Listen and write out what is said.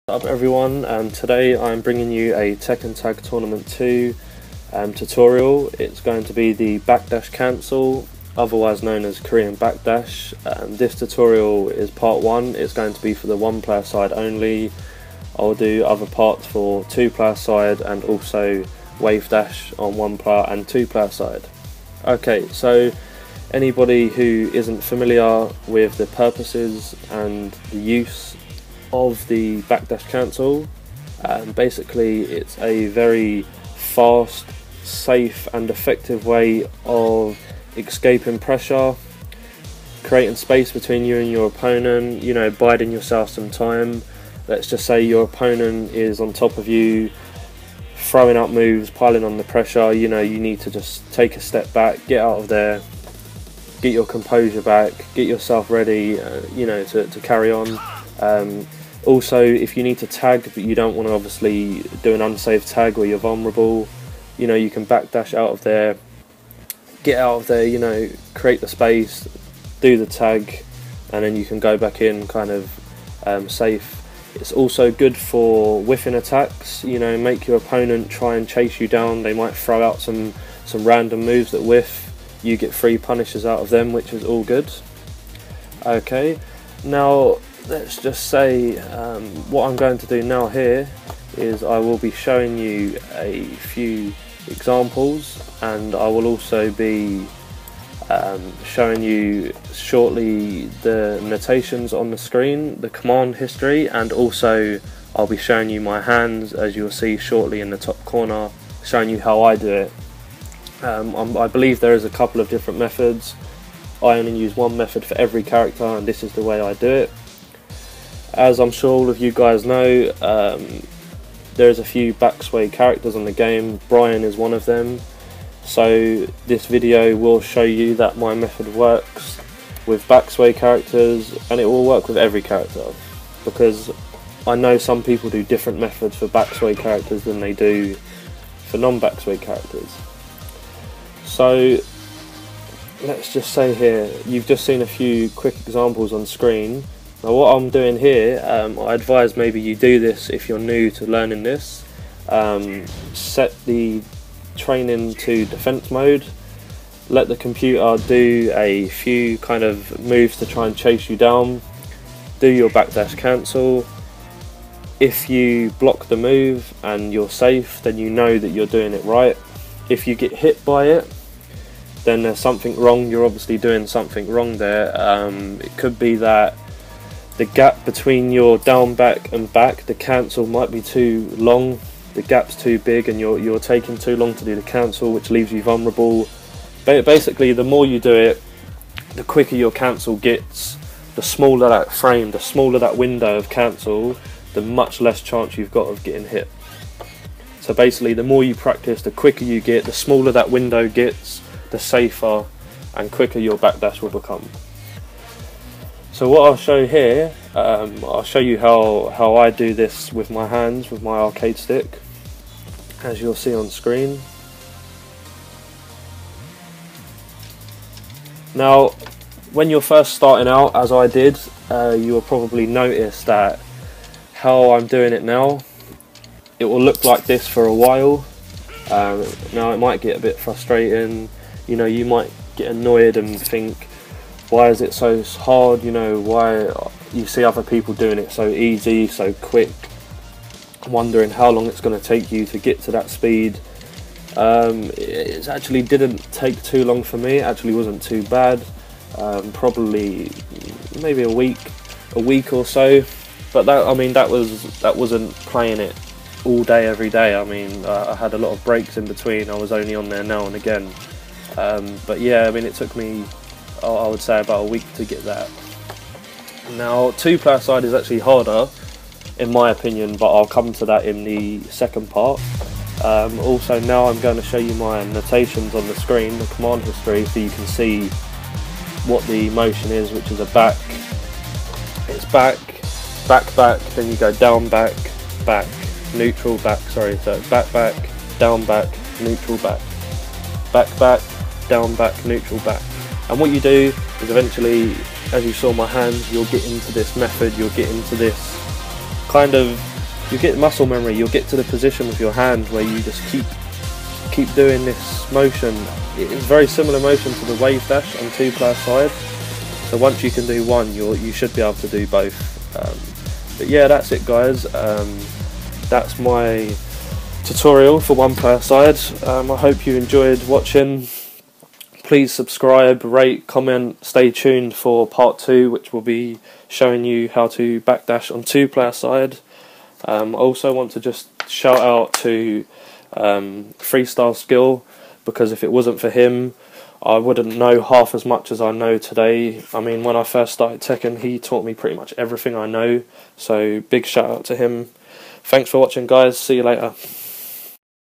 What's up everyone, and today I'm bringing you a Tekken Tag Tournament 2 tutorial. It's going to be the Backdash cancel, otherwise known as Korean Backdash. This tutorial is part 1, it's going to be for the 1-player side only. I'll do other parts for 2-player side and also wave dash on 1-player and 2-player side. Okay, so anybody who isn't familiar with the purposes and the use of the Backdash cancel, basically it's a very fast, safe and effective way of escaping pressure, creating space between you and your opponent, you know, biding yourself some time. Let's just say your opponent is on top of you, throwing out moves, piling on the pressure. You know, you need to just take a step back, get out of there, get your composure back, get yourself ready, you know, to carry on. Also, if you need to tag but you don't want to obviously do an unsafe tag or you're vulnerable, you know, you can backdash out of there, get out of there, you know, create the space, do the tag, and then you can go back in kind of safe. It's also good for whiffing attacks, you know, make your opponent try and chase you down. They might throw out some random moves that whiff, you get free punishes out of them, which is all good. Okay, now let's just say what I'm going to do now here is I will be showing you a few examples, and I will also be showing you shortly the notations on the screen, the command history, and also I'll be showing you my hands, as you'll see shortly in the top corner, showing you how I do it. I believe there is a couple of different methods. I only use one method for every character, and this is the way I do it. As I'm sure all of you guys know, there's a few backsway characters on the game. Brian is one of them. So this video will show you that my method works with backsway characters, and it will work with every character, because I know some people do different methods for backsway characters than they do for non-backsway characters. So let's just say here, you've just seen a few quick examples on screen. Now what I'm doing here, I advise maybe you do this if you're new to learning this. Set the training to defense mode, let the computer do a few kind of moves to try and chase you down, do your backdash cancel. If you block the move and you're safe, then you know that you're doing it right. If you get hit by it, then there's something wrong. You're obviously doing something wrong there. It could be that the gap between your down back and back, the cancel might be too long, the gap's too big, and you're taking too long to do the cancel, which leaves you vulnerable. Basically, the more you do it, the quicker your cancel gets, the smaller that frame, the smaller that window of cancel, the much less chance you've got of getting hit. So basically, the more you practice, the quicker you get, the smaller that window gets, the safer and quicker your backdash will become. So what I'll show here, I'll show you how I do this with my hands, with my arcade stick, as you'll see on screen. Now, when you're first starting out, as I did, you will probably notice that how I'm doing it now, it will look like this for a while. Now it might get a bit frustrating, you know, you might get annoyed and think, why is it so hard, you know, why you see other people doing it so easy, so quick, wondering how long it's going to take you to get to that speed. It actually didn't take too long for me, it actually wasn't too bad, probably maybe a week or so, but that, I mean, that wasn't playing it all day every day. I mean, I had a lot of breaks in between, I was only on there now and again, but yeah, I mean, it took me, I would say, about a week to get that. Now 2-player side is actually harder in my opinion, but I'll come to that in the second part. Also, now I'm going to show you my notations on the screen, the command history, so you can see what the motion is, which is a back. It's back, back, back, then you go down, back, back, neutral, back, sorry, so back, back, down, back, neutral, back, back, back, down, back, neutral, back. And what you do is eventually, as you saw my hands, you'll get into this method, you'll get into this kind of you get muscle memory. You'll get to the position with your hand where you just keep doing this motion. It's very similar motion to the wave dash on 2-player side. So once you can do one, you should be able to do both. But yeah, that's it, guys. That's my tutorial for 1-player side. I hope you enjoyed watching. Please subscribe, rate, comment, stay tuned for part 2, which will be showing you how to backdash on 2-player side. I also want to just shout out to Freestyle Skill, because if it wasn't for him, I wouldn't know half as much as I know today. I mean, when I first started Tekken, he taught me pretty much everything I know, so big shout out to him. Thanks for watching, guys. See you later.